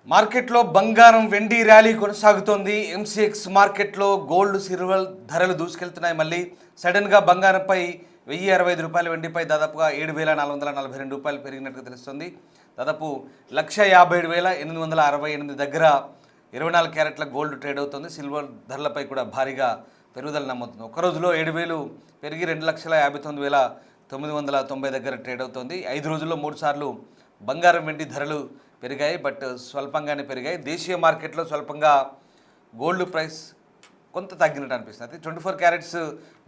మార్కెట్లో బంగారం వెండి ర్యాలీ కొనసాగుతోంది. ఎంసీఎక్స్ మార్కెట్లో గోల్డ్ సిల్వర్ ధరలు దూసుకెళ్తున్నాయి. మళ్ళీ సడన్గా బంగారంపై ₹1065 వెండిపై దాదాపుగా ₹7,442 పెరిగినట్టుగా తెలుస్తుంది. దాదాపు 1,57,868 దగ్గర 24 క్యారెట్ల గోల్డ్ ట్రేడ్ అవుతుంది. సిల్వర్ ధరలపై కూడా భారీగా పెరుగుదల నమోతుంది. ఒక రోజులో 7,000 పెరిగి 2,59,990 దగ్గర ట్రేడ్ అవుతుంది. 5 రోజుల్లో 3 సార్లు బంగారం వెండి ధరలు పెరిగాయి, బట్ స్వల్పంగానే పెరిగాయి. దేశీయ మార్కెట్లో స్వల్పంగా గోల్డ్ ప్రైస్ కొంత తగ్గినట్టు అనిపిస్తుంది. 24 క్యారెట్స్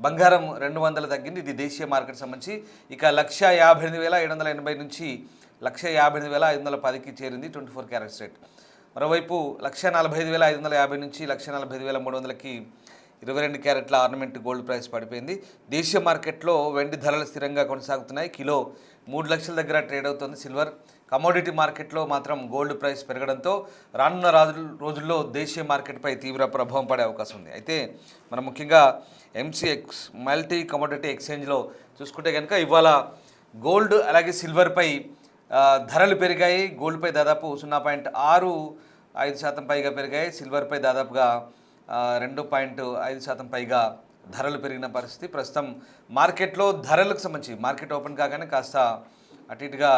బంగారం 200 తగ్గింది. ఇది దేశీయ మార్కెట్ సంబంధించి. ఇక 1,58,780 నుంచి 1,58,510కి చేరింది 24 క్యారెట్స్ రేట్. మరోవైపు 1,45,550 నుంచి 1,45,300కి 22 క్యారెట్ల ఆర్నమెంట్ గోల్డ్ ప్రైస్ పడిపోయింది. దేశీయ మార్కెట్లో వెండి ధరలు స్థిరంగా కొనసాగుతున్నాయి. కిలో 3 లక్షల దగ్గర ట్రేడ్ అవుతుంది సిల్వర్. కమోడిటీ మార్కెట్లో మాత్రం గోల్డ్ ప్రైస్ పెరగడంతో రానున్న రోజుల్లో దేశీయ మార్కెట్పై తీవ్ర ప్రభావం పడే అవకాశం ఉంది. అయితే మనం ముఖ్యంగా ఎంసీఎక్స్ మల్టీ కమోడిటీ ఎక్స్చేంజ్లో చూసుకుంటే కనుక ఇవాళ గోల్డ్ అలాగే సిల్వర్పై ధరలు పెరిగాయి. గోల్డ్పై దాదాపు 0.65% పైగా పెరిగాయి. సిల్వర్పై దాదాపుగా 2.5% పైగా ధరలు పెరిగిన పరిస్థితి. ప్రస్తుతం మార్కెట్లో ధరలకు సంబంధించి మార్కెట్ ఓపెన్ కాగానే కాస్త అటు ఇటుగా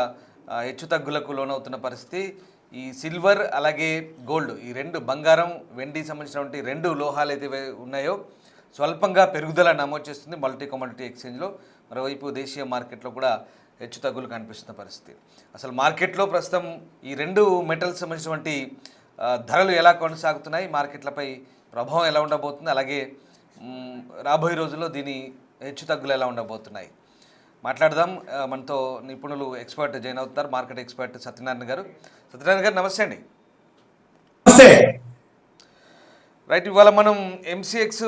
హెచ్చు తగ్గులకు లోనవుతున్న పరిస్థితి. ఈ సిల్వర్ అలాగే గోల్డ్, ఈ రెండు బంగారం వెండి సంబంధించినటువంటి రెండు లోహాలు అయితే ఉన్నాయో స్వల్పంగా పెరుగుదల నమోదు చేస్తుంది మల్టీ కమోడిటీ ఎక్స్చేంజ్లో. మరోవైపు దేశీయ మార్కెట్లో కూడా హెచ్చు తగ్గులు కనిపిస్తున్న పరిస్థితి. అసలు మార్కెట్లో ప్రస్తుతం ఈ రెండు మెటల్స్ సంబంధించినటువంటి ధరలు ఎలా కొనసాగుతున్నాయి, మార్కెట్లపై ప్రభావం ఎలా ఉండబోతుంది, అలాగే రాబోయే రోజుల్లో దీని హెచ్చు తగ్గులు ఎలా ఉండబోతున్నాయి మాట్లాడదాం. మనతో నిపుణులు ఎక్స్పర్ట్ జాయిన్ అవుతున్నారు. మార్కెట్ ఎక్స్పర్ట్ సత్యనారాయణ గారు. సత్యనారాయణ గారు నమస్తే అండి. రైట్, ఇవాళ మనం ఎంసీఎక్స్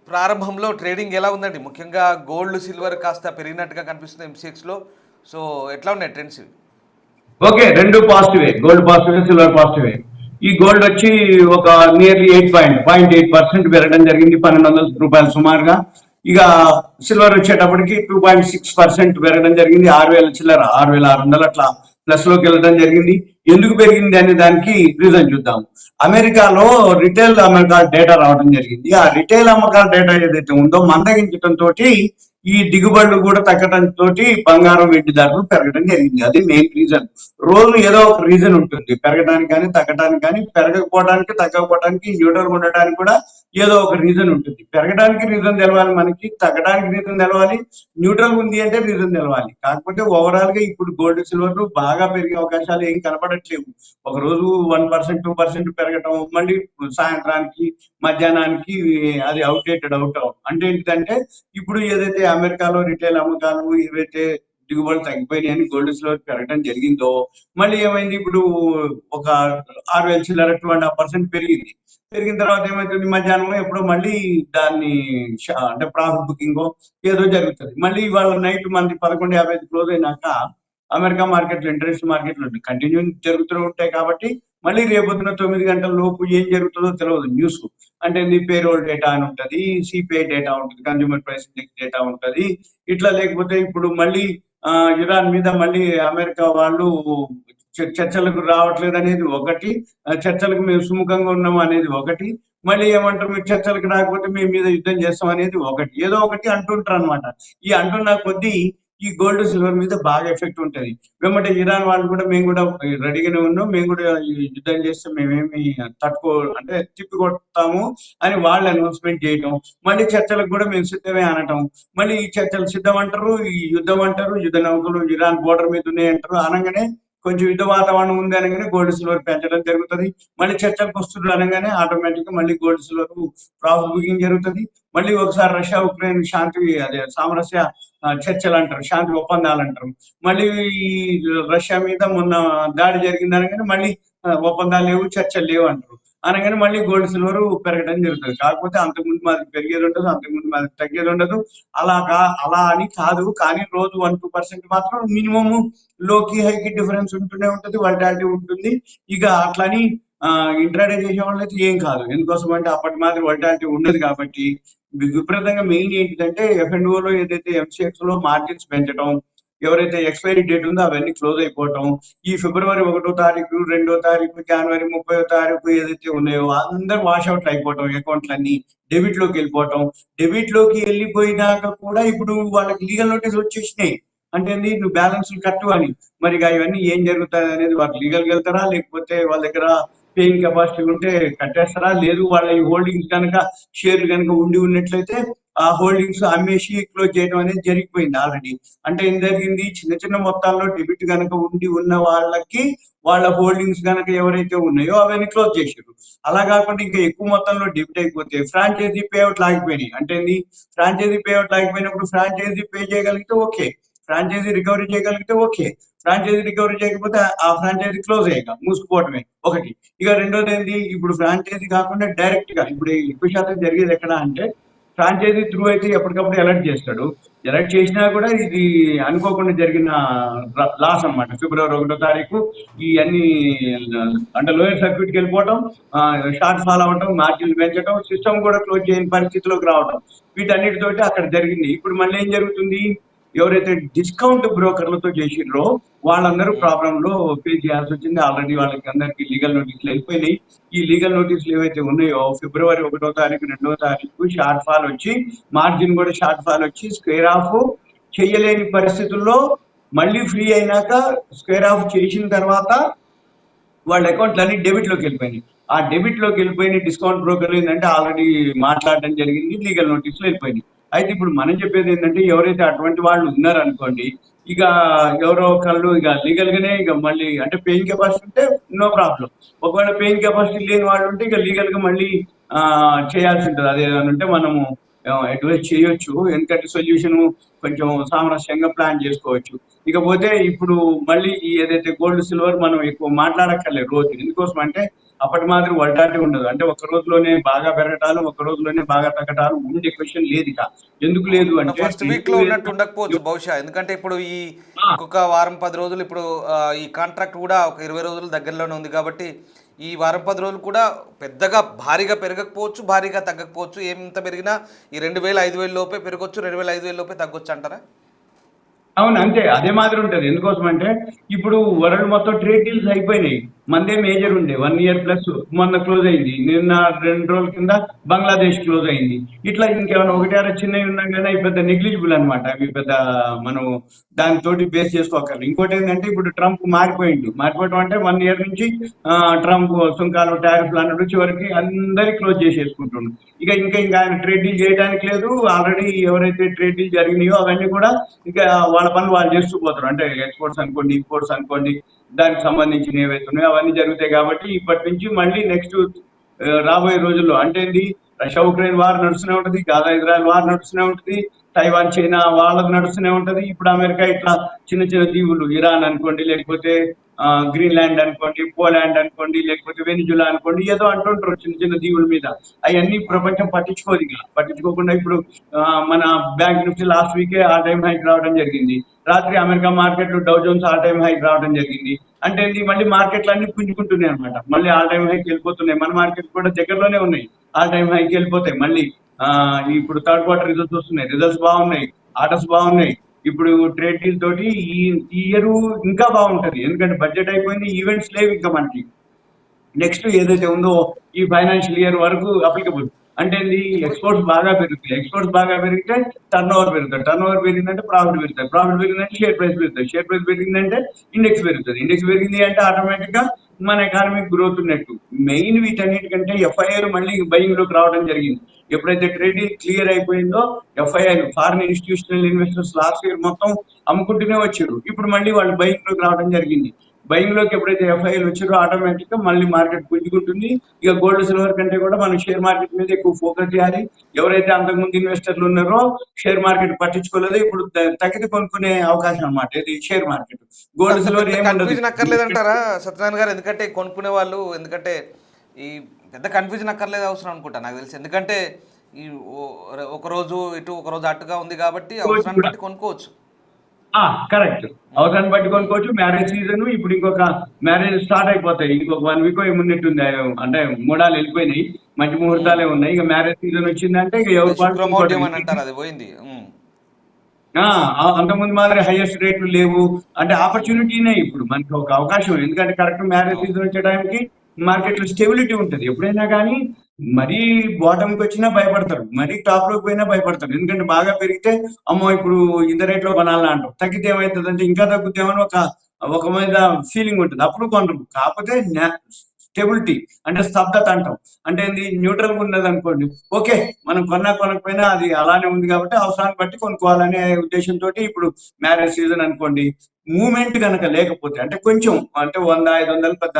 ప్రారంభంలో ట్రేడింగ్ ఎలా ఉందండి? ముఖ్యంగా గోల్డ్ సిల్వర్ కాస్త పెరిగినట్టుగా కనిపిస్తుంది ఎంసీఎక్స్లో. సో ఎట్లా ఉన్నాయి ట్రెండ్స్? ఓకే, రెండు పాజిటివే, గోల్డ్ పాజిటివే, సిల్వర్ పాజిటివే. ఈ గోల్డ్ వచ్చి ఒక నియర్లీ 8% పెరగడం జరిగింది, ₹1,200 సుమారుగా. ఇక సిల్వర్ వచ్చేటప్పటికి 2.6% పెరగడం జరిగింది, 6,000 చిల్లర 6,600 అట్లా ప్లస్ లోకి వెళ్ళడం జరిగింది. ఎందుకు పెరిగింది అనే దానికి రీజన్ చూద్దాం. అమెరికాలో రిటైల్ అమ్మకాల డేటా రావడం జరిగింది. ఆ రిటైల్ అమ్మకాల డేటా ఏదైతే ఉందో మందగించడం తోటి ఈ దిగుబడులు కూడా తగ్గడంతో బంగారం వెండి ధరలు పెరగడం జరిగింది. అది మెయిన్ రీజన్. రోజు ఏదో ఒక రీజన్ ఉంటుంది, పెరగడానికి కానీ తగ్గడానికి కానీ, పెరగకపోవడానికి తగ్గకపోవడానికి, న్యూట్రల్ ఉండడానికి కూడా ఏదో ఒక రీజన్ ఉంటుంది. పెరగడానికి రీజన్ తెలవాలి మనకి, తగ్గడానికి రీజన్ తెలవాలి, న్యూట్రల్ ఉంది అంటే రీజన్ తెలవాలి. కాకపోతే ఓవరాల్ గా ఇప్పుడు గోల్డ్ సిల్వర్లు బాగా పెరిగే అవకాశాలు ఏం కనపడట్లేవు. ఒక రోజు 1%, 2% పెరగటం, మళ్ళీ సాయంత్రానికి మధ్యాహ్నానికి అది అవుట్డేటెడ్ అవుతాం. అంటే ఏంటంటే ఇప్పుడు ఏదైతే అమెరికాలో రిటైల్ అమ్మకాలు ఏవైతే దిగుబడులు తగ్గిపోయినాయి అని గోల్డ్ సిల్వర్ పెరగడం జరిగిందో, మళ్ళీ ఏమైంది, ఇప్పుడు ఒక 6,000 చిల్లర 2.5% పెరిగింది. పెరిగిన తర్వాత ఏమవుతుంది, మధ్యాహ్నంలో ఎప్పుడో మళ్ళీ దాన్ని అంటే ప్రాఫిట్ బుకింగ్ ఏదో జరుగుతుంది. మళ్ళీ ఇవాళ నైట్ మనకి 11:50 క్లోజ్ అయినాక అమెరికా మార్కెట్లు, ఇంటర్నేషనల్ మార్కెట్లు కంటిన్యూ జరుగుతూ ఉంటాయి. కాబట్టి మళ్ళీ రేపొద్దున 9 గంటల లోపు ఏం జరుగుతుందో తెలియదు. న్యూస్ అంటే పేరోల్ డేటా అని ఉంటుంది, సిపిఐ డేటా ఉంటుంది, కన్జ్యూమర్ ప్రైస్ ఇండెక్స్ డేటా ఉంటుంది. ఇట్లా లేకపోతే ఇప్పుడు మళ్ళీ ఇరాన్ మీద మళ్ళీ అమెరికా వాళ్ళు చర్చలకు రావట్లేదు అనేది ఒకటి, చర్చలకు మేము సుముఖంగా ఉన్నాం అనేది ఒకటి, మళ్ళీ ఏమంటారు మీరు చర్చలకు రాకపోతే మేము మీద యుద్ధం చేస్తాం అనేది ఒకటి, ఏదో ఒకటి అంటుంటారు అనమాట. ఈ అంటున్న కొద్దీ ఈ గోల్డ్ సిల్వర్ మీద బాగా ఎఫెక్ట్ ఉంటుంది. వెంబటే ఇరాన్ వాళ్ళు కూడా మేము కూడా రెడీగానే ఉన్నాం, మేము కూడా యుద్ధం చేస్తే మేమేమి అంటే తిప్పికొడతాము అని వాళ్ళు అనౌన్స్మెంట్ చేయటం, మళ్ళీ చర్చలకు కూడా మేము సిద్ధమే అనటం, మళ్ళీ ఈ చర్చలు సిద్ధం అంటారు, ఈ యుద్ధం అంటారు, యుద్ధ నౌకలు ఇరాన్ బోర్డర్ మీద ఉన్నాయి అంటారు. అనగానే కొంచెం యుద్ధ వాతావరణం ఉంది అనగానే గోల్డ్ సిల్వర్ పెంచడం జరుగుతుంది. మళ్ళీ చర్చలకు వస్తున్నారు అనగానే ఆటోమేటిక్ గా మళ్ళీ గోల్డ్ సిల్వర్ ప్రాఫిట్ బుకింగ్ జరుగుతుంది. మళ్ళీ ఒకసారి రష్యా ఉక్రెయిన్ శాంతి అదే సామరస్య చర్చలు అంటారు, శాంతి ఒప్పందాలు అంటారు. మళ్ళీ ఈ రష్యా మీద మొన్న దాడి జరిగింది అనగానే మళ్ళీ ఒప్పందాలు లేవు, చర్చలు లేవు అంటారు. అనగానే మళ్ళీ గోల్డ్ సిల్వర్ పెరగడం జరుగుతుంది. కాకపోతే అంతకుముందు మాది పెరిగేది ఉండదు, అంతకుముందు మాది తగ్గేది ఉండదు. అలా అని కాదు, కానీ రోజు 1-2% మాత్రం మినిమం లోకి హైకి డిఫరెన్స్ ఉంటూనే ఉంటుంది, వాలిటాలిటీ ఉంటుంది. ఇక అట్లని ఇంట్రాడే చేసే వాళ్ళు అయితే ఏం కాదు. ఎందుకోసం అంటే అప్పటి మాదిరి వాలిటాలిటీ ఉండదు. కాబట్టి విపరీతంగా మెయిన్ ఏంటిదంటే FNO లో ఏదైతే MCX లో మార్జిన్స్ పెంచడం, ఎవరైతే ఎక్స్పైరీ డేట్ ఉందో అవన్నీ క్లోజ్ అయిపోవటం, ఈ ఫిబ్రవరి 1వ తారీఖు, 2వ తారీఖు, జనవరి 30వ తారీఖు ఏదైతే ఉన్నాయో అందరు వాషౌట్ అయిపోవటం, అకౌంట్లన్నీ డెబిట్ లోకి వెళ్ళిపోవటం. డెబిట్ లోకి వెళ్ళిపోయినాక కూడా ఇప్పుడు వాళ్ళకి లీగల్ నోటీస్ వచ్చేసినాయి. అంటే ఏంది, నువ్వు బ్యాలెన్స్ కట్టు అని. మరి ఇక ఇవన్నీ ఏం జరుగుతుంది అనేది, వాళ్ళు లీగల్కి వెళ్తారా లేకపోతే వాళ్ళ దగ్గర పేయింగ్ కెపాసిటీ ఉంటే కట్టేస్తారా, లేదు వాళ్ళ ఈ హోల్డింగ్స్ కనుక షేర్లు కనుక ఉండి ఉన్నట్లయితే ఆ హోల్డింగ్స్ అమ్మేసి క్లోజ్ చేయడం అనేది జరిగిపోయింది ఆల్రెడీ. అంటే ఏం జరిగింది, చిన్న చిన్న మొత్తాల్లో డెబిట్ కనుక ఉండి ఉన్న వాళ్ళకి వాళ్ళ హోల్డింగ్స్ కనుక ఎవరైతే ఉన్నాయో అవన్నీ క్లోజ్ చేశారు. అలా కాకుండా ఇంకా ఎక్కువ మొత్తంలో డెబిట్ అయిపోతే ఫ్రాంచైజీ పేఅవుట్ లాగిపోయినాయి. అంటే ఏంది, ఫ్రాంచైజీ పేఅవుట్ లాగిపోయినప్పుడు ఫ్రాంచైజీ పే చేయగలిగితే ఓకే, ఫ్రాంచైజీ రికవరీ చేయగలిగితే ఓకే, ఫ్రాంచైజీ రికవరీ చేయకపోతే ఆ ఫ్రాంచైజీ క్లోజ్ అయ్యాక మూసుకుపోవటమే ఒకటి. ఇక రెండోది ఏంటి, ఇప్పుడు ఫ్రాంచైజీ కాకుండా డైరెక్ట్ గా ఇప్పుడు ఎక్కువ శాతం జరిగేది ఎక్కడ అంటే, ఫ్రాంచైజీ త్రూ అయితే ఎప్పటికప్పుడు అలర్ట్ చేస్తాడు. అలర్ట్ చేసినా కూడా ఇది అనుకోకుండా జరిగిన లాస్ అన్నమాట. ఫిబ్రవరి 1వ తారీఖు ఈ అన్ని అంటే లోయర్ సర్క్యూట్కి వెళ్ళిపోవటం, షార్ట్ ఫాల్ అవ్వటం, మార్జిన్లు పెంచడం, సిస్టమ్ కూడా క్లోజ్ చేయని పరిస్థితిలోకి రావడం, వీటన్నిటితోటి అక్కడ జరిగింది. ఇప్పుడు మళ్ళీ ఏం జరుగుతుంది, ఎవరైతే డిస్కౌంట్ బ్రోకర్లతో చేసిర్రో వాళ్ళందరూ ప్రాబ్లం లో ఫేస్ చేయాల్సి వచ్చింది. ఆల్రెడీ వాళ్ళకి అందరికి లీగల్ నోటీసులు వెళ్ళిపోయినాయి. ఈ లీగల్ నోటీసులు ఏవైతే ఉన్నాయో ఫిబ్రవరి 1వ తారీఖు, 2వ తారీఖు షార్ట్ ఫాల్ వచ్చి, మార్జిన్ కూడా షార్ట్ ఫాల్ వచ్చి స్క్వేర్ ఆఫ్ చేయలేని పరిస్థితుల్లో మళ్ళీ ఫ్రీ అయినాక స్క్వేర్ ఆఫ్ చేసిన తర్వాత వాళ్ళ అకౌంట్లు అన్ని డెబిట్ లోకి వెళ్ళిపోయినాయి. ఆ డెబిట్ లోకి వెళ్ళిపోయిన డిస్కౌంట్ బ్రోకర్లు ఏంటంటే ఆల్రెడీ మాట్లాడడం జరిగింది, లీగల్ నోటీసులు వెళ్ళిపోయినాయి. అయితే ఇప్పుడు మనం చెప్పేది ఏంటంటే, ఎవరైతే అటువంటి వాళ్ళు ఉన్నారనుకోండి, ఇక ఎవరో ఒకళ్ళు ఇక లీగల్ గానే ఇక మళ్ళీ అంటే పేయింగ్ కెపాసిటీ ఉంటే నో ప్రాబ్లం. ఒకవేళ పేయింగ్ కెపాసిటీ లేని వాళ్ళు ఉంటే ఇక లీగల్ గా మళ్ళీ చేయాల్సి ఉంటుంది. అదేదంటే మనము అడ్వైస్ చేయొచ్చు, ఎందుకంటే సొల్యూషన్ కొంచెం సామరస్యంగా ప్లాన్ చేసుకోవచ్చు. ఇకపోతే ఇప్పుడు మళ్ళీ ఈ ఏదైతే గోల్డ్ సిల్వర్ మనం ఎక్కువ మాట్లాడక్కర్లేదు రోజు, ఎందుకోసం అంటే అప్పటి మాదిరి వల్టాలిటీ ఉండదు. అంటే ఒక రోజులోనే బాగా పెరగటాలు, ఒక రోజులోనే బాగా తగ్గటాలు ఉండే క్వశ్చన్ లేదు. ఇక ఎందుకు లేదు అంటే, ఫస్ట్ వీక్ లో ఉన్నట్టు ఉండకపోవచ్చు బహుశా, ఎందుకంటే ఇప్పుడు ఈ ఇంకొక వారం 10 రోజులు ఇప్పుడు ఈ కాంట్రాక్ట్ కూడా ఒక 20 రోజులు దగ్గరలోనే ఉంది కాబట్టి ఈ వారం 10 రోజులు కూడా పెద్దగా భారీగా పెరగకపోవచ్చు, భారీగా తగ్గకపోవచ్చు. ఎంత పెరిగినా ఈ 2000 5000 లోపే పెరగచ్చు, 2000 5000 లోపే తగ్గొచ్చు అంటారా? అవును, అంతే, అదే మాదిరి ఉంటది. ఎందుకోసం అంటే ఇప్పుడు వరల్డ్ మొత్తం ట్రేడ్ డీల్స్ అయిపోయినాయి. మందే మేజర్ ఉండే 1 ఇయర్ ప్లస్ మొన్న క్లోజ్ అయింది. నిన్న 2 రోజుల కింద బంగ్లాదేశ్ క్లోజ్ అయింది. ఇట్లా ఇంకేమైనా ఒకటి ఆరు చిన్నవి ఉన్నా కానీ అవి పెద్ద నెగ్లిజిబుల్ అనమాట. అవి పెద్ద మనం దానితోటి బేస్ చేసుకోగలం. ఇంకోటి ఏంటంటే, ఇప్పుడు ట్రంప్ మారిపోవడం అంటే 1 ఇయర్ నుంచి ట్రంప్ సుంకాలు టారిఫ్లు అన్నట్టు చివరికి అందరి క్లోజ్ చేసేసుకుంటుండ్రు. ఇంకా ఆయన ట్రేడ్ డీల్ చేయడానికి లేదు. ఆల్రెడీ ఎవరైతే ట్రేడ్ డీల్ జరిగినాయో అవన్నీ కూడా ఇక వాళ్ళ పనులు వాళ్ళు చేస్తూ పోతారు. అంటే ఎక్స్పోర్ట్స్ అనుకోండి, ఇంపోర్ట్స్ అనుకోండి, దానికి సంబంధించిన ఏవైతే ఉన్నాయో అవన్నీ జరుగుతాయి. కాబట్టి ఇప్పటి నుంచి మళ్ళీ నెక్స్ట్ రాబోయే రోజుల్లో అంటే ఏంటి, రష్యా ఉక్రెయిన్ వార్ నడుస్తూనే ఉంటుంది, గాజా ఇజ్రాయెల్ వార్ నడుస్తూనే ఉంటుంది, తైవాన్ చైనా వాళ్ళకి నడుస్తూనే ఉంటది. ఇప్పుడు అమెరికా ఇట్లా చిన్న చిన్న దీవులు, ఇరాన్ అనుకోండి, లేకపోతే గ్రీన్లాండ్ అనుకోండి, పోలాండ్ అనుకోండి, లేకపోతే వెనిజులా అనుకోండి, ఏదో అంటుంటారు చిన్న చిన్న దీవుల మీద. అవన్నీ ప్రపంచం పట్టించుకోదు. ఇక పట్టించుకోకుండా ఇప్పుడు మన బ్యాంక్ నిఫ్టీ లాస్ట్ వీకే ఆల్ టైమ్ హైక్ రావడం జరిగింది. రాత్రి America market Dow Jones all time hike రావడం జరిగింది. అంటే ఇది మళ్ళీ మార్కెట్లు అన్ని పుంజుకుంటున్నాయి అనమాట. మళ్ళీ ఆల్ టైమ్ హైక్ వెళ్ళిపోతున్నాయి. మన మార్కెట్ కూడా దగ్గరలోనే ఉన్నాయి, ఆల్ టైమ్ హైక్ వెళ్ళిపోతాయి మళ్ళీ. ఇప్పుడు థర్డ్ క్వార్టర్ రిజల్ట్స్ వస్తున్నాయి, రిజల్ట్స్ బాగున్నాయి, ఆర్డర్స్ బాగున్నాయి. ఇప్పుడు ట్రేడ్ డీల్ తోటి ఈ ఇయర్ ఇంకా బాగుంటది, ఎందుకంటే బడ్జెట్ అయిపోయింది, ఈవెంట్స్ లేవు ఇంకా మనకి. నెక్స్ట్ ఏదైతే ఉందో ఈ ఫైనాన్షియల్ ఇయర్ వరకు అప్లికబుల్. అంటే ఎక్స్పోర్ట్స్ బాగా పెరుగుతాయి, ఎక్స్పోర్ట్స్ బాగా పెరిగితే టర్న్ ఓవర్ పెరుగుతుంది, టర్న్ ఓవర్ పెరిగిందంటే ప్రాఫిట్ పెరుగుతుంది, ప్రాఫిట్ పెరిగిందంటే షేర్ ప్రైస్ పెరుగుతుంది, షేర్ ప్రైస్ పెరిగిందంటే ఇండెక్స్ పెరుగుతుంది, ఇండెక్స్ పెరిగింది అంటే ఆటోమేటిక్ గా మన ఎకానమిక్ గ్రోత్ ఉన్నట్టు. మెయిన్ వీటన్నిటికంటే ఎఫ్ఐఆర్ మళ్ళీ బయింగ్ లోకి రావడం జరిగింది. ఎప్పుడైతే ట్రేడ్ క్లియర్ అయిపోయిందో FIR foreign institutional investors last year మొత్తం అమ్ముకుంటూనే వచ్చారు. ఇప్పుడు మళ్ళీ వాళ్ళు బయింగ్ లోకి రావడం జరిగింది. బయింగ్ లోకి ఎప్పుడైతే ఎఫ్ఐఆర్ వచ్చారో ఆటోమేటిక్ గా మళ్ళీ మార్కెట్ పుంజుకుంటుంది. ఇక గోల్డ్ సిల్వర్ కంటే కూడా మనం షేర్ మార్కెట్ మీద ఎక్కువ ఫోకస్ చేయాలి. ఎవరైతే అంతకుముందు ఇన్వెస్టర్లు ఉన్నారో షేర్ మార్కెట్ పట్టించుకోలేదు, ఇప్పుడు తగ్గితే కొనుక్కునే అవకాశం అన్నమాట. ఇది share market. Gold silver confusion అక్కర్లేదంటారా సత్యనారాయణ గారు? ఎందుకంటే కొనుక్కునే వాళ్ళు, ఎందుకంటే ఈ పెద్ద కన్ఫ్యూజన్ అక్కర్లేదు అవసరం అనుకుంటా నాకు తెలిసి. ఎందుకంటే ఈ ఒకరోజు ఇటు ఒకరోజు అటుగా ఉంది కాబట్టి అవసరాన్ని బట్టి కొనుక్కోవచ్చు. కరెక్ట్, అవసరాన్ని బట్టి కొనుక్కోవచ్చు. మ్యారేజ్ సీజన్ ఇప్పుడు ఇంకొక మ్యారేజ్ స్టార్ట్ అయిపోతాయి, ఇంకొక 1 వీక్ ఏమున్నట్టుంది. అంటే మూడాలు వెళ్ళిపోయినాయి, మంచి ముహూర్తాలే ఉన్నాయి. ఇక మ్యారేజ్ సీజన్ వచ్చిందంటే ఇక ఎవరు శుక్రమౌఢ్యం అని అంటారు, అది పోయింది. ఆ! అంతకుముందు మాదిరి హైయెస్ట్ రేట్లు లేవు. అంటే ఆపర్చునిటీనే ఇప్పుడు మనకి ఒక అవకాశం. ఎందుకంటే కరెక్ట్ మ్యారేజ్ అవును. సీజన్ వచ్చే టైంకి మార్కెట్‌లో స్టెబిలిటీ ఉంటది. ఎప్పుడైనా గానీ మరీ బాటమ్‌కొచ్చినా భయపడతారు. మరీ టాప్‌లోకి పోయినా భయపడతారు. ఎందుకంటే బాగా పెరిగితే అమ్మో! ఇప్పుడు ఇంత రేట్‌లో కొనాలా అంటారు. తగ్గితే ఏమైతదంటే ఇంకా తగ్గుద్దేమో అని ఒక మీద ఫీలింగ్ ఉంటది. అప్పుడు కొనరు. కాకపోతే స్టెబిలిటీ అంటే స్తబ్దత అంటాం. అంటే ఏంది న్యూట్రల్‌గా ఉన్నదనుకోండి. ఓకే. మనం కొన్నా కొనకపోయినా అది అలానే ఉంది కాబట్టి అవసరాన్ని బట్టి కొనుక్కోవాలనే ఉద్దేశంతోటి ఇప్పుడు మ్యారేజ్ సీజన్ అనుకోండి. మూవ్‌మెంట్ గనక లేకపోతే అంటే కొంచెం అంటే 100, 500 పెద్ద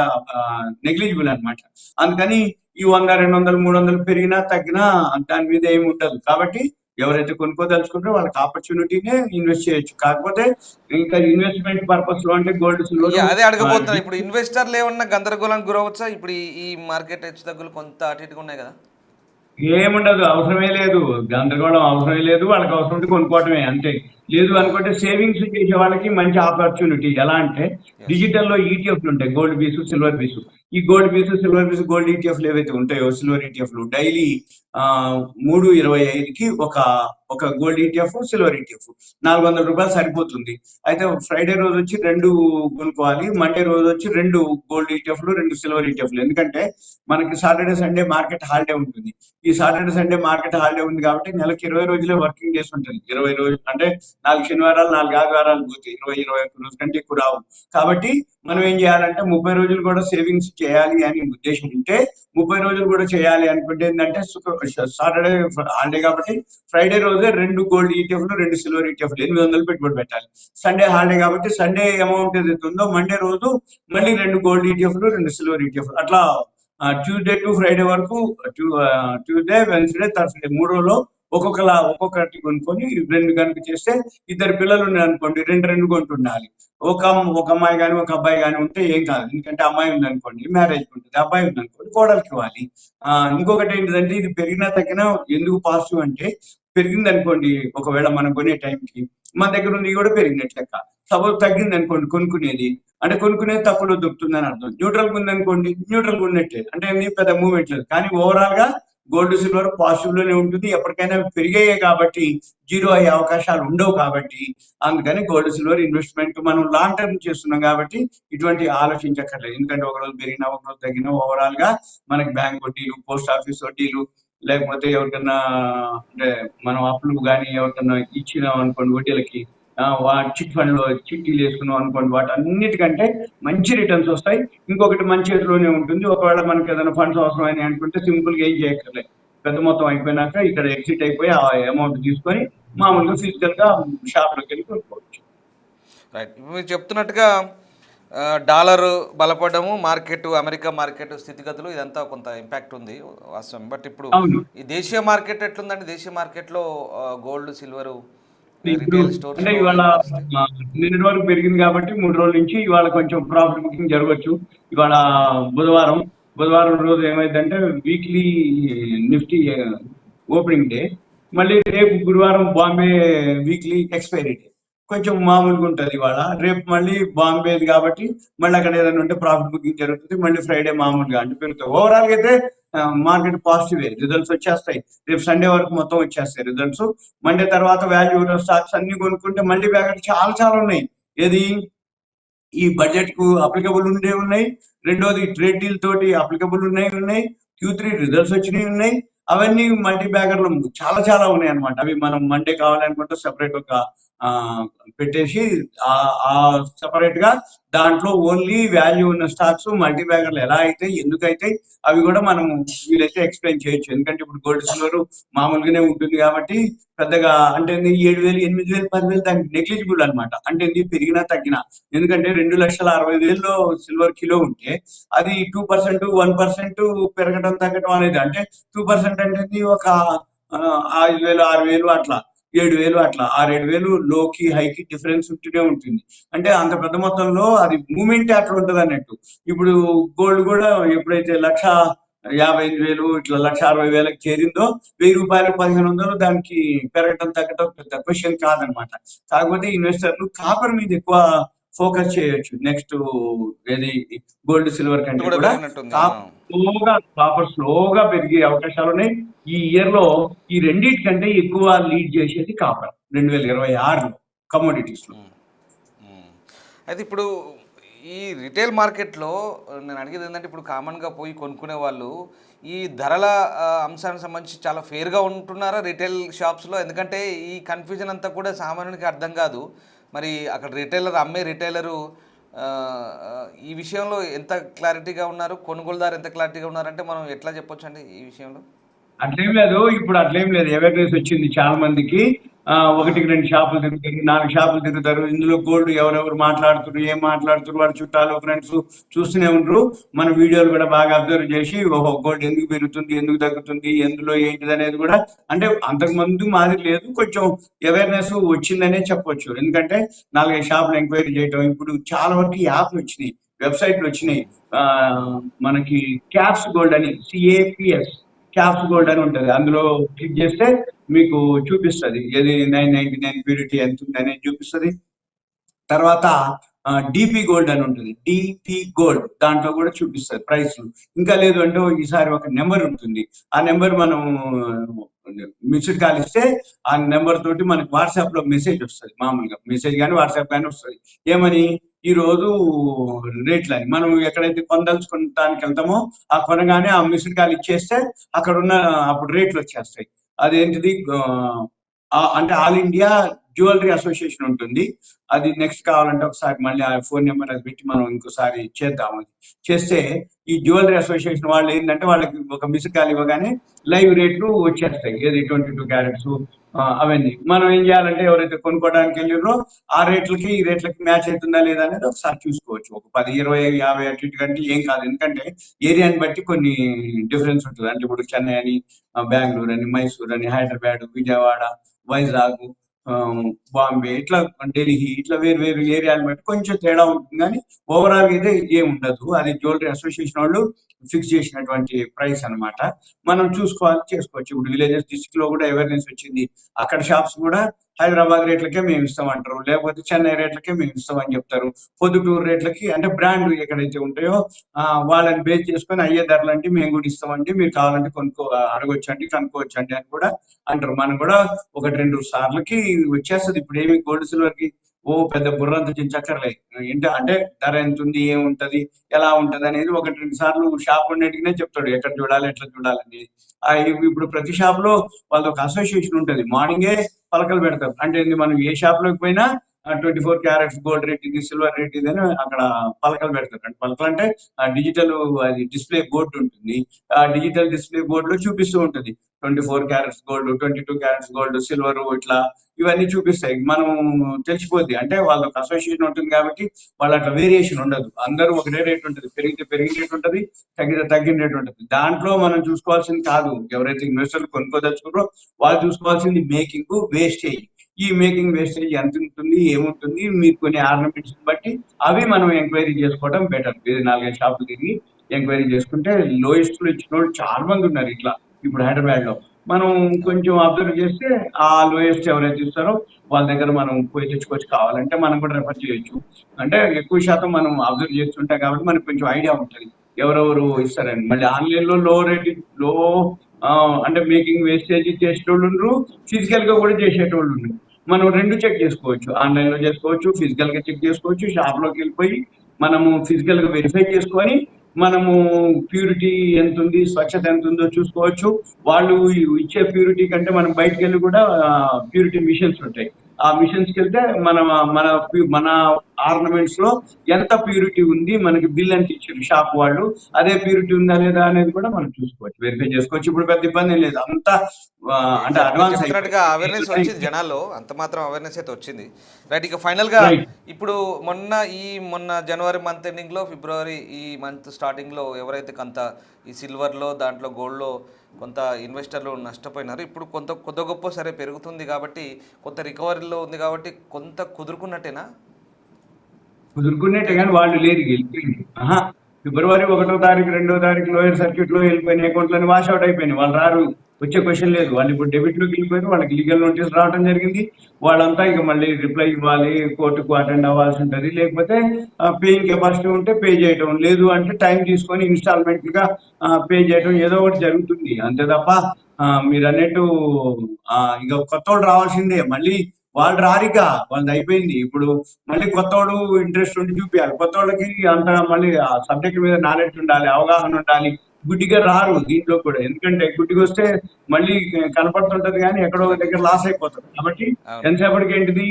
నెగ్లిజిబుల్ అన్నమాట. అందుకని ఈ 100, 200, 300 పెరిగినా తగ్గినా దాని మీద ఏమి ఉండదు. కాబట్టి ఎవరైతే కొనుక్కోదలుచుకుంటారో వాళ్ళకి ఆపర్చునిటీనే ఇన్వెస్ట్ చేయొచ్చు. కాకపోతే ఇంకా ఇన్వెస్ట్‌మెంట్ పర్పస్‌లో అంటే గోల్డ్, సిల్వర్ అదే అడగబోతున్నాను. ఇప్పుడు ఇన్వెస్టర్లు ఏమన్నా గందరగోళానికి గురవచ్చా? ఇప్పుడు ఈ మార్కెట్ హెచ్చుతగ్గులు కొంత అటు ఇటుగా ఉన్నాయి కదా. ఏముండదు. అవసరమే లేదు. గందరగోళం అవసరమే లేదు. వాళ్ళకి అవసరం ఉంటే కొనుక్కోవటమే అంతే. లేదు అనుకుంటే సేవింగ్స్ చేసే వాళ్ళకి మంచి ఆపర్చునిటీ. ఎలా అంటే ఎస్. డిజిటల్‌లో ఈటీఎఫ్‌లు ఉంటాయి. Gold base, silver base. ఈ gold base, silver base, gold ఈటీఎఫ్‌లు ఏవైతే ఉంటాయో సిల్వర్ ఈటీఎఫ్‌లు డైలీ 3.25కి ఒక గోల్డ్ ఈటీఎఫ్, సిల్వర్ ఈటీఎఫ్. రూ. 400 సరిపోతుంది. అయితే ఫ్రైడే రోజొచ్చి 2 కొనుక్కోవాలి. మండే రోజొచ్చి 2 గోల్డ్ ఈటీఎఫ్‌లు, 2 సిల్వర్ ఈటీఎఫ్‌లు. ఎందుకంటే మనకి సాటర్‌డే, సండే మార్కెట్ హాలిడే ఉంటుంది. ఈ సాటర్డే సండే మార్కెట్ హాలిడే ఉంది కాబట్టి నెలకి 20 రోజులే వర్కింగ్ డేస్ ఉంటుంది. 20 రోజులు అంటే 4 శనివారాలు, 4 ఆదివారాలు పోతాయి. 20, 21 రోజుల కంటే ఎక్కువ రావు. కాబట్టి మనం ఏం చేయాలంటే 30 రోజులు కూడా సేవింగ్స్ చేయాలి అని ఉద్దేశం ఉంటే 30 రోజులు కూడా చేయాలి అనుకుంటే ఏంటంటే సాటర్డే హాలిడే కాబట్టి ఫ్రైడే రోజే 2 గోల్డ్ ఈటీఎఫ్లు, 2 సిల్వర్ ఈటీఎఫ్లు 800 పెట్టుబడి పెట్టాలి. సండే హాలిడే కాబట్టి సండే అమౌంట్ ఏదైతే ఉందో మండే రోజు మళ్ళీ 2 గోల్డ్ ఈటీఎఫ్లు, 2 సిల్వర్ ఈటీఎఫ్లు అట్లా ట్యూస్డే టు ఫ్రైడే వరకు ట్యూస్డే, వెన్స్డే, థర్స్డే 3 రోజుల్లో ఒక్కొక్కటి కొనుక్కొని 2 కనుక చేస్తే ఇద్దరు పిల్లలు ఉన్నారనుకోండి 2 కొంటుండాలి. ఒక అమ్మాయి గాని, ఒక అబ్బాయి గాని ఉంటే ఏం కాదు. ఎందుకంటే అమ్మాయి ఉందనుకోండి మ్యారేజ్‌కి ఉంటుంది. అబ్బాయి ఉందనుకోండి కోడలికి ఇవ్వాలి. ఇంకొకటి ఏంటిదంటే ఇది పెరిగినా తగ్గినా ఎందుకు పాజిటివ్ అంటే పెరిగిందనుకోండి ఒకవేళ మనం కొనే టైంకి మన దగ్గర ఉంది కూడా పెరిగినట్టు లెక్క. సపోజ్ తగ్గిందనుకోండి కొనుక్కునేది అంటే కొనుక్కునేది తక్కువలో దొరుకుతుందని అర్థం. న్యూట్రల్‌గా ఉందనుకోండి న్యూట్రల్‌గా ఉన్నట్టే. అంటే ఏమి పెద్ద మూవ్‌మెంట్ లేదు. కానీ ఓవరాల్‌గా గోల్డ్, సిల్వర్ పాజిటివ్ లోనే ఉంటుంది. ఎప్పటికైనా పెరిగాయే కాబట్టి జీరో అయ్యే అవకాశాలు ఉండవు కాబట్టి అందుకని గోల్డ్, సిల్వర్ ఇన్వెస్ట్‌మెంట్ మనం లాంగ్ టర్మ్ చేస్తున్నాం కాబట్టి ఇటువంటి ఆలోచించక్కర్లేదు. ఎందుకంటే ఒకరోజు పెరిగినా, ఒకరోజు తగ్గినా ఓవరాల్‌గా మనకి బ్యాంక్ వడ్డీలు, పోస్ట్ ఆఫీస్ వడ్డీలు లేకపోతే ఎవరికన్నా అంటే మనం అప్పులు గాని ఎవరికన్నా ఇచ్చినాం అనుకోండి వడ్డీలకి చిట్ ఫండ్ లో చిట్టీలు వేసుకున్నాం అనుకోండి వాటన్నిటికంటే మంచి రిటర్న్స్ వస్తాయి. ఇంకొకటి మన చేతిలోనే ఉంటుంది. ఒకవేళ మనకి ఏదైనా ఫండ్స్ అవసరమని అనుకుంటే సింపుల్ గా ఏం చేయక్కర్లేదు. పెద్ద మొత్తం అయిపోయినాక ఇక్కడ ఎగ్జిట్ అయిపోయి ఆ అమౌంట్ తీసుకొని మామూలుగా ఫిజికల్ గా షాప్ లోకి వెళ్ళి కొనుక్కోవచ్చు. రైట్. ఇప్పుడు మీరు చెప్తున్నట్టుగా డాలర్ బలపడము, మార్కెట్, అమెరికా మార్కెట్ స్థితిగతులు ఇదంతా కొంత ఇంపాక్ట్ ఉంది వాస్తవం. బట్ ఇప్పుడు అవును. ఈ దేశీయ మార్కెట్ ఎట్లుందండి? దేశీయ మార్కెట్‌లో గోల్డ్, సిల్వరు ఇప్పుడు రిటైల్ అంటే స్టోర్స్‌లో ఇవాళ ఏంటి పరిస్థితి? నిన్నటి వరకు పెరిగింది కాబట్టి 3 రోజుల నుంచి ఇవాళ కొంచెం ప్రాఫిట్ బుకింగ్ జరగవచ్చు. ఇవాళ హ్మ్. బుధవారం. బుధవారం రోజు ఏమైందంటే వీక్లీ నిఫ్టీ ఓపెనింగ్ డే. మళ్ళీ రేపు గురువారం బాంబే వీక్లీ ఎక్స్‌పైరీ డే. కొంచెం మామూలుగా ఉంటది ఇవాళ. రేపు మళ్ళీ బాంబేది కాబట్టి మళ్ళీ అక్కడ ఏదైనా ఉంటే ప్రాఫిట్ బుకింగ్ జరుగుతుంది. మళ్ళీ ఫ్రైడే మామూలుగా అంటే పెరుగుతాయి. ఓవరాల్‌గా అయితే మార్కెట్ పాజిటివే. రిజల్ట్స్ వచ్చేస్తాయి. రేపు సండే వరకు మొత్తం వచ్చేస్తాయి రిజల్ట్స్. మండే తర్వాత వాల్యూ స్టాక్స్ అన్ని కొనుక్కుంటే మళ్ళీ బ్యాకెట్ చాలా చాలా ఉన్నాయి. ఏది ఈ బడ్జెట్ కు అప్లికబుల్ ఉండే ఉన్నాయి. రెండోది ట్రేడ్ డీల్ తోటి అప్లికబుల్ ఉన్నాయి. Q3 రిజల్ట్స్ వచ్చినవి ఉన్నాయి. అవన్నీ మల్టీ బ్యాగర్లు చాలా చాలా ఉన్నాయి అనమాట. అవి మనం మండే కావాలనుకుంటే సెపరేట్ ఒక ఆ, పెట్టేసి ఆ సెపరేట్ గా దాంట్లో ఓన్లీ వాల్యూ ఉన్న స్టాక్స్ మల్టీ బ్యాగర్లు ఎలా అయితే ఎందుకైతే అవి కూడా మనం వీలైతే ఎక్స్ప్లెయిన్ చేయొచ్చు. ఎందుకంటే ఇప్పుడు గోల్డ్, సిల్వర్ మామూలుగానే ఉంటుంది కాబట్టి పెద్దగా అంటే 7,000, 8,000, 10,000 దానికి నెగ్లిజిబుల్ అనమాట. అంటే పెరిగినా తగ్గినా. ఎందుకంటే 2,60,000లో సిల్వర్ కిలో ఉంటే అది 2%, 1% పెరగడం తగ్గడం అనేది అంటే 2% అంటే ఒక 5,000, 6,000 అట్లా 7,000 అట్లా 6,000, 7,000 లోకి హైకి డిఫరెన్స్ ఉంటూనే ఉంటుంది. అంటే అంత పెద్ద మొత్తంలో అది మూమెంట్ అట్లా ఉంటది అన్నట్టు. ఇప్పుడు గోల్డ్ కూడా ఎప్పుడైతే 1,55,000 ఇట్లా 1,60,000కి చేరిందో రూ. 1,000, 1,500 దానికి పెరగటం తగ్గటం పెద్ద క్వశ్చన్ కాదనమాట. కాకపోతే ఇన్వెస్టర్లు కాపర్ మీద ఎక్కువ ఫోకస్ చేయొచ్చు. నెక్స్ట్ ఏది గోల్డ్ సిల్వర్ కంటే కూడా కూడా పెరిగినట్టుంది. స్లోగా పెరిగే అవకాశాలు ఉన్నాయి. ఈ ఇయర్ లో ఈ రెండింటికంటే ఎక్కువ లీడ్ చేసేది కాపర్ 2026లో కమోడిటీస్ లో. ఉమ్, ఉమ్. అయితే ఇప్పుడు ఈ రిటైల్ మార్కెట్లో నేను అడిగేది ఏంటంటే ఇప్పుడు కామన్గా పోయి కొనుక్కునే వాళ్ళు ఈ ధరల అంశానికి సంబంధించి చాలా ఫేర్గా ఉంటున్నారా రిటైల్ షాప్స్లో? ఎందుకంటే ఈ కన్ఫ్యూజన్ అంతా కూడా సామాన్యునికి అర్థం కాదు. మరి అక్కడ రిటైలరు ఆ, ఆ, ఈ విషయంలో ఎంత క్లారిటీగా ఉన్నారు, కొనుగోలుదారు ఎంత క్లారిటీగా ఉన్నారంటే మనం ఎట్లా చెప్పొచ్చు అండి ఈ విషయంలో? అట్లేం లేదు. ఇప్పుడు అట్లేం లేదు. అవేర్‌నెస్ వచ్చింది చాలా మందికి. ఆ, 1కి 2 షాపులు తిరుగుతారు, 4 షాపులు తిరుగుతారు. ఇందులో గోల్డ్ ఎవరెవరు మాట్లాడుతుర్రు, ఏం మాట్లాడుతుర్రు, వాళ్ళ చుట్టాలు, ఫ్రెండ్స్ చూస్తూనే ఉంటరు. మన వీడియోలు కూడా బాగా అబ్జర్వ్ చేసి, ఓహో! గోల్డ్ ఎందుకు పెరుగుతుంది, ఎందుకు తగ్గుతుంది, ఎందులో ఏంటిదనేది కూడా అంటే అంతకుముందు మాదిరి లేదు. కొంచెం అవేర్‌నెస్ వచ్చిందనే చెప్పొచ్చు. ఎందుకంటే 4, 5 షాపులు ఎంక్వైరీ చేయటం. ఇప్పుడు చాలా వరకు యాప్‌లు వచ్చినాయి, వెబ్‌సైట్‌లు వచ్చినాయి. ఉమ్, ఆహ్, ఉమ్, మనకి క్యాప్స్ గోల్డ్ అని CAPS క్యాప్స్ గోల్డ్ ఉమ్, అని ఉంటది. అందులో క్లిక్ చేస్తే మీకు చూపిస్తది. ఏది 999 ప్యూరిటీ ఎంత ఉందనేది చూపిస్తది. తర్వాత డీపీ గోల్డ్ అని ఉంటుంది. డీపీ గోల్డ్ దాంట్లో కూడా చూపిస్తది ప్రైస్‌లు. ఇంకా లేదు అంటే ఈసారి ఒక నెంబర్ ఉంటుంది. ఆ నెంబర్ మనం మిస్డ్ కాల్ ఇస్తే ఆ నెంబర్ తోటి మనకి వాట్సాప్‌లో మెసేజ్ వస్తది. మామూలుగా మెసేజ్ గాని, వాట్సాప్ గాని వస్తది. ఏమని? ఈరోజు రేట్లని. మనం ఎక్కడైతే కొనదలుచుకుంటానికి వెళ్తామో ఆ కొనగానే ఆ మిస్డ్ కాల్ ఇచ్చేస్తే అక్కడున్న అప్పుడు రేట్లు వచ్చేస్తాయి. అదేంటిది అంటే ఆల్ ఇండియా జ్యువెలరీ అసోసియేషన్ ఉంటుంది. అది నెక్స్ట్ కావాలంటే ఒకసారి మళ్ళీ ఆ ఫోన్ నెంబర్ అది పెట్టి మనం ఇంకోసారి చేద్దాం అది. చేస్తే ఈ జ్యువెలరీ అసోసియేషన్ వాళ్ళు ఏంటంటే వాళ్ళకి ఒక మిస్డ్ కాల్ ఇవ్వగానే లైవ్ రేట్లు వచ్చేస్తాయి. ఏది 22 క్యారెట్స్ అవన్నీ. మనం ఏం చేయాలంటే ఎవరైతే కొనుక్కోవడానికి వెళ్ళిర్రో ఆ రేట్లకి ఈ రేట్లకి మ్యాచ్ అవుతుందా లేదా అనేది ఒకసారి చూసుకోవచ్చు. ఒక 10, 20, 50 అటు ఇటు కంటే ఏం కాదు. ఎందుకంటే ఏరియాని బట్టి కొన్ని డిఫరెన్స్ ఉంటుంది. అంటే ఇప్పుడు చెన్నై అని, బెంగళూరు అని, మైసూర్ అని, హైదరాబాద్, విజయవాడ, వైజాగ్, బాంబే ఇట్లా ఢిల్లీ ఇట్లా వేరు వేరు ఏరియాని బట్టి కొంచెం తేడా ఉంటుంది. కానీ ఓవరాల్ అయితే ఏం ఉండదు. అది జ్యువెలరీ అసోసియేషన్ వాళ్ళు ఫిక్స్ చేసినటువంటి ప్రైస్ అన్నమాట. మనం చూసుకోవాలి, చేసుకోవచ్చు. ఇప్పుడు విలేజెస్ డిస్ట్రిక్ట్ లో కూడా అవేర్నెస్ వచ్చింది. అక్కడ షాప్స్ కూడా హైదరాబాద్ రేట్లకే మేము ఇస్తామంటారు, లేకపోతే చెన్నై రేట్లకే మేము ఇస్తామని చెప్తారు. పొద్దుటూరు రేట్లకి అంటే బ్రాండ్ ఎక్కడైతే ఉంటాయో వాళ్ళని బేస్ చేసుకొని అయ్యే ధరలంటే మేము కూడా ఇస్తామండి, మీరు కావాలంటే అడగొచ్చండి, కనుక్కోవచ్చండి అని కూడా అంటారు. మనం కూడా 1, 2 సార్లకి వచ్చేస్తది. ఇప్పుడు ఏమి గోల్డ్ సిల్వర్ కి ఓ పెద్ద బుర్రంత చించక్కర్లే. ఏంటి అంటే ధర ఎంత ఉంది, ఏముంటది, ఎలా ఉంటది అనేది 1, 2 సార్లు షాప్ ఉండేటినే చెప్తాడు. ఎక్కడ చూడాలి, ఎట్లా చూడాలని. ఇప్పుడు ప్రతి షాప్ లో వాళ్ళది ఒక అసోసియేషన్ ఉంటది. మార్నింగే పలకలు పెడతారు. అంటే ఏంది, మనం ఏ షాప్ లోకి పోయినా 24 క్యారెట్స్ గోల్డ్ రేట్ ఇది, సిల్వర్ రేట్ ఇది అని అక్కడ పలకలు పెడతారు. అంటే పలకలు అంటే డిజిటల్ అది డిస్ప్లే బోర్డు ఉంటుంది. ఆ డిజిటల్ డిస్ప్లే బోర్డు లో చూపిస్తూ ఉంటది 24 carats gold, 22 carats gold, silver ఇట్లా ఇవన్నీ చూపిస్తాయి. మనం తెలిసిపోద్ది. అంటే వాళ్ళకి అసోసియేషన్ ఉంటుంది కాబట్టి వాళ్ళ అట్లా వేరియేషన్ ఉండదు. అందరూ ఒకటే రేట్ ఉంటుంది. పెరిగితే పెరిగిన రేట్ ఉంటుంది, తగ్గితే తగ్గిన రేట్ ఉంటుంది. దాంట్లో మనం చూసుకోవాల్సింది కాదు, ఎవరైతే ఇన్వెస్టర్లు కొనుక్కోదలుచుకున్నారో వాళ్ళు చూసుకోవాల్సింది మేకింగ్ వేస్టేజ్. ఈ మేకింగ్ వేస్టేజ్ ఎంత ఉంటుంది, ఏముంటుంది, మీరు కొన్ని ఆర్నమెంట్స్ బట్టి అవి మనం ఎంక్వైరీ చేసుకోవడం బెటర్. 4, 5 షాపులు తిరిగి ఎంక్వైరీ చేసుకుంటే లోయెస్ట్ లో ఇచ్చిన వాళ్ళు చాలా మంది ఉన్నారు ఇట్లా. ఇప్పుడు హైదరాబాద్ లో మనం కొంచెం అబ్జర్వ్ చేస్తే ఆ లోయెస్ట్ ఎవరైతే ఇస్తారో వాళ్ళ దగ్గర మనం పోయి తెచ్చుకోవచ్చు. కావాలంటే మనం కూడా రెఫర్ చేయొచ్చు. అంటే ఎక్కువ శాతం మనం అబ్జర్వ్ చేస్తుంటాం కాబట్టి మనకు కొంచెం ఐడియా ఉంటుంది ఎవరెవరు ఇస్తారని. మళ్ళీ ఆన్లైన్ లో లో రేట్ లో అంటే మేకింగ్ వేస్టేజ్ చేసేటోళ్ళు ఉండరు, ఫిజికల్ గా కూడా చేసేటోళ్ళు ఉండరు. మనం రెండు చెక్ చేసుకోవచ్చు. ఆన్లైన్ లో చేసుకోవచ్చు, ఫిజికల్ గా చెక్ చేసుకోవచ్చు. షాప్ లోకి వెళ్ళిపోయి మనము ఫిజికల్ గా వెరిఫై చేసుకొని మనము ప్యూరిటీ ఎంత ఉంది, స్వచ్ఛత ఎంత ఉందో చూసుకోవచ్చు. వాళ్ళు ఇచ్చే ప్యూరిటీ కంటే మనం బయటకు వెళ్ళి కూడా ప్యూరిటీ మిషన్స్ ఉంటాయి. ఆ మిషన్స్ కి వెళ్తే మన మన మన ఆర్నమెంట్స్ లో ఎంత ప్యూరిటీ ఉంది, మనకి బిల్ ఎంత ఇచ్చారు షాప్ వాళ్ళు, అదే ప్యూరిటీ ఉందా లేదా అనేది కూడా మనం చూసుకోవచ్చు, వెరిఫై చేసుకోవచ్చు. ఇప్పుడు పెద్ద ఇబ్బంది ఏం లేదు. అంతా అంటే ఎగ్జాక్ట్ మీరు అడ్వాన్స్ చెప్తున్నట్టుగా అవేర్నెస్ వచ్చింది అయిపోయింది. జనాల్లో, అంత మాత్రం అవేర్నెస్ అయితే వచ్చింది. రైట్, ఇక ఫైనల్గా రైట్. ఇప్పుడు మొన్న జనవరి మంత్ ఎండింగ్లో, ఫిబ్రవరి ఈ మంత్ స్టార్టింగ్లో ఎవరైతే కొంత ఈ సిల్వర్లో దాంట్లో గోల్డ్లో కొంత ఇన్వెస్టర్లు నష్టపోయినారు. ఇప్పుడు కొద్ది గొప్ప సరే పెరుగుతుంది కాబట్టి, కొంత రికవరీలో ఉంది కాబట్టి కొంత కుదురుకున్నట్టేనా కుదురుకునేట్టే ట్రేడింగ్? కానీ వాళ్ళు లేరు, వెళ్ళిపోయింది. ఫిబ్రవరి 1వ తారీఖు 2వ తారీఖు లోయర్ సర్క్యూట్ లో వెళ్ళిపోయిన అకౌంట్లని వాష్ అవుట్ అయిపోయినాయి, వాళ్ళు రారు. వచ్చే క్వశ్చన్ లేదు. వాళ్ళు ఇప్పుడు డెబిట్‌లోకి వెళ్ళిపోయారు. వాళ్ళకి లీగల్ నోటీస్ రావడం జరిగింది. వాళ్ళంతా ఇక మళ్ళీ రిప్లై ఇవ్వాలి. కోర్ట్‌కు అటెండ్ అవ్వాల్సి ఉంటది. లేకపోతే పేయింగ్ కెపాసిటీ ఉంటే పే చేయటం. లేదు అంటే టైం తీసుకొని ఇన్‌స్టాల్‌మెంట్‌లుగా పే చేయటం ఏదో ఒకటి జరుగుతుంది. అంతే తప్ప మీరన్నట్టు ఇక కొత్తోళ్ళు రావాల్సిందే. మళ్ళీ వాళ్ళు రారిక. వాళ్ళదయిపోయింది. ఇప్పుడు మళ్ళీ కొత్తోడు ఇంట్రెస్ట్ ఉండి చూపియాలి. కొత్తోళ్ళకి అంత మళ్ళీ ఆ సబ్జెక్ట్ మీద నాలెడ్జ్ ఉండాలి, అవగాహన ఉండాలి. గుడ్డిగా రారు దీంట్లో కూడా. ఎందుకంటే గుడ్డిగా వస్తే మళ్ళీ కనపడుతుంటది కానీ ఎక్కడో ఒక కరెక్ట్. దగ్గర లాస్ అయిపోతారు. కాబట్టి అవును. ఎంతసేపటికి ఏంటిది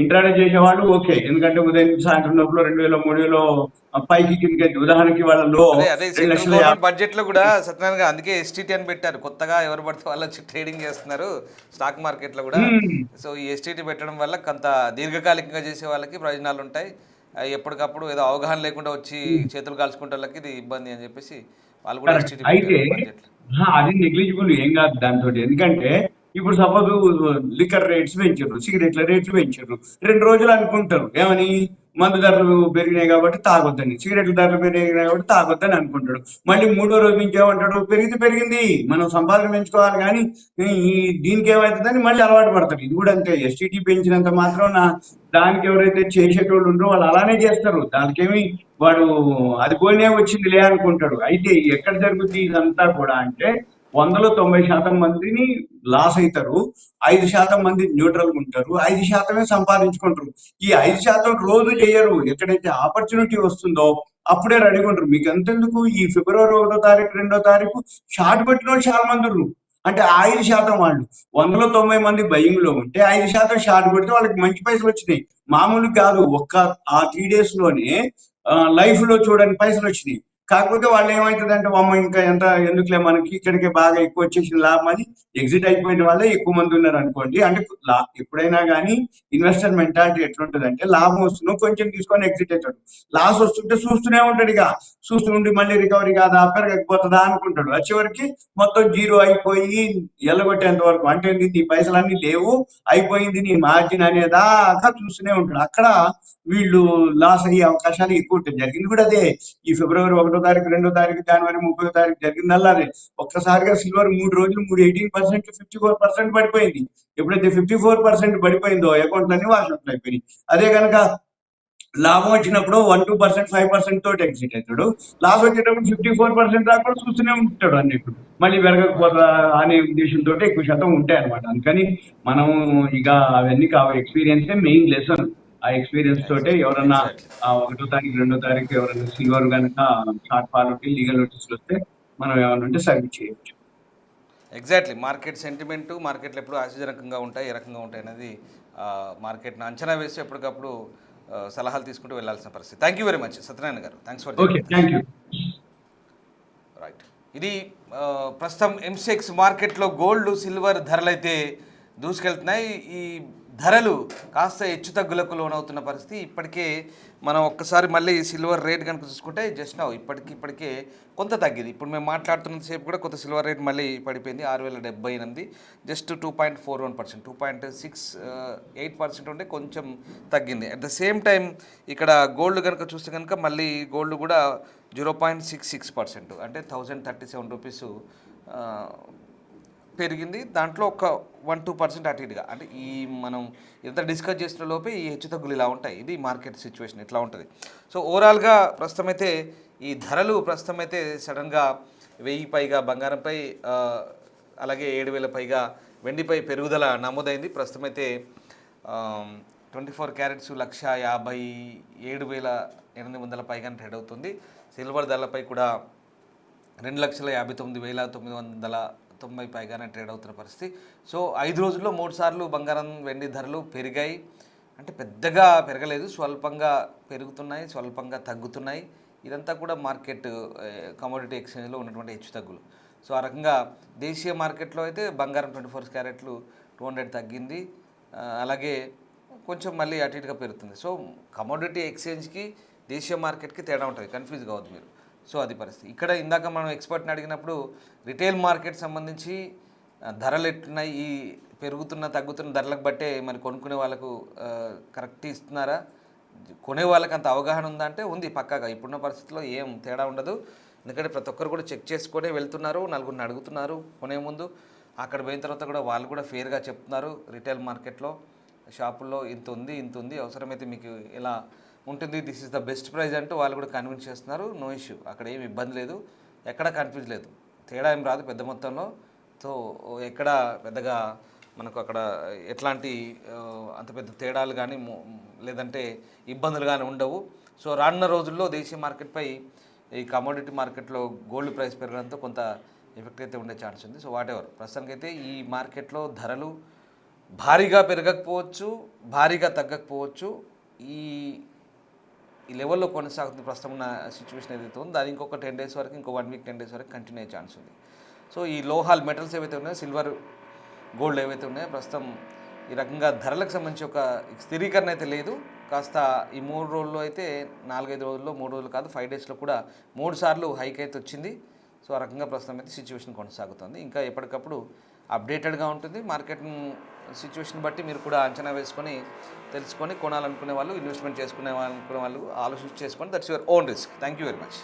ఇంట్రాడే చేసేవాళ్ళు ఓకే. ఎందుకంటే ఉదయం నుంచి సాయంత్రం లోపల 2000 3000 పైకి కిందకి ఉదాహరణకి వాళ్ళలో అదే 2 సెంట్రల్ లక్షల గవర్నమెంట్ 50 బడ్జెట్లో కూడా సత్యనారాయణ అందుకే ఎస్టీటీ అని పెట్టారు. కొత్తగా ఎవరు పడితే వాళ్ళు వచ్చి ట్రేడింగ్ చేస్తున్నారు స్టాక్ మార్కెట్లో కూడా. ఉమ్, సో ఈ ఎస్టీటీ పెట్టడం వల్ల కొంత దీర్ఘకాలికంగా చేసే వాళ్ళకి ప్రయోజనాలు ఉంటాయి. ఎప్పటికప్పుడు ఏదో అవగాహన లేకుండా వచ్చి చేతులు కాల్చుకుంటే వాళ్ళకి ఇది ఇబ్బంది అని చెప్పేసి వాళ్ళు కూడా కరెక్ట్. ఎస్టీటీ అయితే పెట్టారు బడ్జెట్లో. అది నెగ్లిజిబుల్ ఏం కాదు దాంతోటి. ఎందుకంటే ఇప్పుడు సపోజ్ లిక్కర్ రేట్స్ పెంచారు, సిగరెట్ల రేట్లు పెంచారు. 2 రోజులు అనుకుంటారు ఏమని మందు ధరలు పెరిగినాయి కాబట్టి తాగొద్దని, సిగరెట్ల ధరలు పెరిగినాయి కాబట్టి తాగొద్దని అనుకుంటాడు. మళ్ళీ 3వ రోజు నుంచి ఏమంటాడు పెరిగితే పెరిగింది మనం సంపాదన పెంచుకోవాలి కానీ ఈ దీనికి ఏమవుతుందని మళ్ళీ అలవాటు పడతాడు. ఇది కూడా అంతే. ఎస్టీటీ పెంచినంత మాత్రం దానికి ఎవరైతే చేసేటోళ్ళు ఉండరో వాళ్ళు అలానే చేస్తారు. దానికేమి వాడు అది పోయినే వచ్చిందిలే అనుకుంటాడు. అయితే ఎక్కడ జరుగుద్ది ఇదంతా కూడా అంటే 100లో 90% మందిని లాస్ అవుతారు. 5% మంది న్యూట్రల్ ఉంటారు. 5%మే సంపాదించుకుంటారు. ఈ 5% రోజు చేయరు. ఎక్కడైతే ఆపర్చునిటీ వస్తుందో అప్పుడే రెడీగా ఉంటారు. మీకు ఎంతెందుకు ఈ ఫిబ్రవరి 1వ తారీఖు 2వ తారీఖు షార్ట్ పెట్టిన వాళ్ళు చాలా మంది ఉన్నారు. అంటే ఆ 5% వాళ్ళు 100లో 90 మంది బయింగ్ లో ఉంటే 5% షార్ట్ పెడితే వాళ్ళకి మంచి పైసలు వచ్చినాయి. మామూలు కాదు. ఒక్క ఆ 3 days లోనే లైఫ్ లో చూడని పైసలు వచ్చినాయి. కాకపోతే వాళ్ళు ఏమవుతుందంటే అమ్మ ఇంకా ఎంత ఎందుకులే మనకి ఇక్కడికే బాగా ఎక్కువ వచ్చేసిన లాభం అని ఎగ్జిట్ అయిపోయిన వాళ్ళే ఎక్కువ మంది ఉన్నారు అనుకోండి. అంటే ఎప్పుడైనా కానీ ఇన్వెస్టర్ మెంటాలిటీ ఎట్లుంటది అంటే లాభం వస్తున్నా కొంచెం తీసుకొని ఎగ్జిట్ అవుతాడు. లాస్ వస్తుంటే చూస్తూనే ఉంటాడు. ఇక చూస్తుండి మళ్ళీ రికవరీ కాదా పెరగకపోతుందా అనుకుంటాడు. వచ్చేవరకు మొత్తం జీరో అయిపోయి ఎల్లగొట్టేంత వరకు అంటే నీ పైసలన్నీ లేవు అయిపోయింది నీ మార్జిన్ అనేదాకా చూస్తూనే ఉంటాడు. అక్కడ వీళ్ళు లాస్ అయ్యే అవకాశాలు ఎక్కువ ఉంటాయి. జరిగింది కూడా అదే. ఈ ఫిబ్రవరి 1వ తారీఖు 2వ తారీఖు జనవరి 30వ తారీఖు జరిగిందల్లా అదే. ఒక్కసారిగా సిల్వర్ 3 రోజులు 18% 54% పడిపోయింది. ఎప్పుడైతే 54% పడిపోయిందో అకౌంట్లన్నీ వాష్ అవుట్ అయిపోయినాయి. అదే కనుక లాభం వచ్చినప్పుడు 1-2% 5% తోటి ఎగ్జిట్ అవుతాడు. లాస్ వచ్చేటప్పుడు 54% దాకా కూడా చూస్తూనే ఉంటాడు అన్నిట్లు. మళ్ళీ రైట్. పెరగకపోతా అనే ఉద్దేశంతో ఎక్కువ శాతం ఉంటాయి అనమాట. అందుకని మనం ఇక అవన్నీ కావు. ఎక్స్పీరియన్సే మెయిన్ లెసన్. ఆ ఎక్స్పీరియన్స్ తోటే ఎవరన్నా ఎగ్జాక్ట్లీ. 1వ తారీఖు 2వ తారీఖు ఎవరైనా సిల్వర్ కనుక షార్ట్ ఫాల్ ఉంటే లీగల్ నోటీసులు వస్తే మనం ఏమన్నా ఉంటే సర్వీస్ చేయొచ్చు. ఎగ్జాక్ట్లీ మార్కెట్ సెంటిమెంటు మార్కెట్లు ఎప్పుడు ఆశాజనకంగా ఉంటాయి, ఏ రకంగా ఉంటాయి అనేది మార్కెట్ను అంచనా వేసి ఎప్పటికప్పుడు సలహాలు తీసుకుంటూ వెళ్ళాల్సిన పరిస్థితి. Thank you very much Satyanarayana గారు. Thanks for okay. Joining this. Thank you. Right. ఇది ప్రస్తుతం ఎంసెక్స్ మార్కెట్లో గోల్డ్ సిల్వర్ ధరలైతే దూసుకెళ్తున్నాయి. ఈ ధరలు కాస్త హెచ్చుతగ్గులకు లోనవుతున్న పరిస్థితి. ఇప్పటికే మనం ఒక్కసారి మళ్ళీ సిల్వర్ రేట్ కనుక చూసుకుంటే జస్ట్ నౌ ఇప్పటికే కొంత తగ్గింది. ఇప్పుడు మేము మాట్లాడుతున్నంతసేపు కూడా కొంత సిల్వర్ రేట్ మళ్ళీ పడిపోయింది 6078. జస్ట్ 2.41%, 2.68% ఉంటే కొంచెం తగ్గింది. అట్ ద సేమ్ టైం ఇక్కడ గోల్డ్ కనుక చూస్తే కనుక మళ్ళీ గోల్డ్ కూడా 0.66%, అంటే 1037 రూపీస్ పెరిగింది. దాంట్లో ఒక 1-2% అటు ఇటుగా, అంటే ఈ మనం ఎంత డిస్కస్ చేస్తున్న లోపే ఈ హెచ్చుతగ్గులు ఇలా ఉంటాయి. ఇది మార్కెట్ సిచ్యువేషన్ ఇట్లా ఉంటుంది. సో ఓవరాల్గా ప్రస్తుతం అయితే ఈ ధరలు ప్రస్తుతం అయితే సడన్గా 1000 పైగా బంగారంపై, అలాగే 7000 పైగా వెండిపై పెరుగుదల నమోదైంది. ప్రస్తుతం అయితే 24 క్యారెట్స్ 1,57,800 పైగా ట్రేడ్ అవుతుంది. సిల్వర్ ధరలపై కూడా 2,59,990 పైగానే ట్రేడ్ అవుతున్న పరిస్థితి. సో 5 రోజుల్లో 3 సార్లు బంగారం వెండి ధరలు పెరిగాయి. అంటే పెద్దగా పెరగలేదు, స్వల్పంగా పెరుగుతున్నాయి, స్వల్పంగా తగ్గుతున్నాయి. ఇదంతా కూడా మార్కెట్ కమోడిటీ ఎక్స్చేంజ్లో ఉన్నటువంటి హెచ్చుతగ్గులు. సో ఆ రకంగా దేశీయ మార్కెట్లో అయితే బంగారం 24 క్యారెట్లు 200 తగ్గింది. అలాగే కొంచెం మళ్ళీ అటు ఇటుగా పెరుగుతుంది. సో కమోడిటీ ఎక్స్చేంజ్కి దేశీయ మార్కెట్కి తేడా ఉంటుంది, కన్ఫ్యూజ్ కావద్దు మీరు. సో అది పరిస్థితి. ఇక్కడ ఇందాక మనం ఎక్స్పర్ట్ని అడిగినప్పుడు రిటైల్ మార్కెట్ సంబంధించి ధరలు ఎట్లున్నాయి, ఈ పెరుగుతున్న తగ్గుతున్న ధరలకు బట్టే మరి కొనుక్కునే వాళ్ళకు కరెక్ట్ ఇస్తున్నారా, కొనే వాళ్ళకి అంత అవగాహన ఉందా అంటే ఉంది పక్కాగా. ఇప్పుడున్న పరిస్థితిలో ఏం తేడా ఉండదు. ఎందుకంటే ప్రతి ఒక్కరు కూడా చెక్ చేసుకొని వెళ్తున్నారు, నలుగురిని అడుగుతున్నారు కొనే ముందు. అక్కడ పోయిన తర్వాత కూడా వాళ్ళు కూడా ఫేర్గా చెప్తున్నారు, రిటైల్ మార్కెట్లో షాపుల్లో ఇంత ఉంది, అవసరమైతే మీకు ఇలా ఉంటుంది, this is the best price అంటూ వాళ్ళు కూడా కన్విన్స్ చేస్తున్నారు. నో ఇష్యూ, అక్కడ ఏమి ఇబ్బంది లేదు, ఎక్కడ కన్ఫ్యూజ్ లేదు, తేడా ఏం రాదు పెద్ద మొత్తంలో. సో ఎక్కడ పెద్దగా మనకు అక్కడ ఎట్లాంటి అంత పెద్ద తేడాలు కానీ లేదంటే ఇబ్బందులు కానీ ఉండవు. సో రానున్న రోజుల్లో దేశీయ మార్కెట్పై ఈ కమోడిటీ మార్కెట్లో గోల్డ్ ప్రైస్ పెరగడంతో కొంత ఎఫెక్ట్ అయితే ఉండే ఛాన్స్ ఉంది. సో వాట్ ఎవర్, ప్రస్తుతానికైతే ఈ మార్కెట్లో ధరలు భారీగా పెరగకపోవచ్చు, భారీగా తగ్గకపోవచ్చు. ఈ ఈ లెవెల్లో కొనసాగుతుంది ప్రస్తుతం ఉన్న సిచ్యువేషన్ ఏదైతే ఉందో. అది ఇంకొక 10 days వరకు, ఇంకో 1 week 10 days వరకు కంటిన్యూ అయ్యే ఛాన్స్ ఉంది. సో ఈ లోహాల్ మెటల్స్ ఏవైతే ఉన్నాయో, సిల్వర్, గోల్డ్ ఏవైతే ఉన్నాయో, ప్రస్తుతం ఈ రకంగా ధరలకు సంబంధించి ఒక స్థిరీకరణ అయితే లేదు. కాస్త ఈ 3 రోజుల్లో అయితే 4-5 రోజుల్లో, 3 రోజులు కాదు 5 daysలో కూడా 3 సార్లు హైక్ అయితే వచ్చింది. సో ఆ రకంగా ప్రస్తుతం అయితే సిచ్యువేషన్ కొనసాగుతుంది. ఇంకా ఎప్పటికప్పుడు అప్డేటెడ్గా ఉంటుంది. మార్కెట్ సిచ్యువేషన్ బట్టి మీరు కూడా అంచనా వేసుకొని తెలుసుకొని కొనాలనుకునే వాళ్ళు, ఇన్వెస్ట్మెంట్ చేసుకునే అనుకునే వాళ్ళు ఆలోచించి చేసుకొని, that's your own risk. Thank you very much.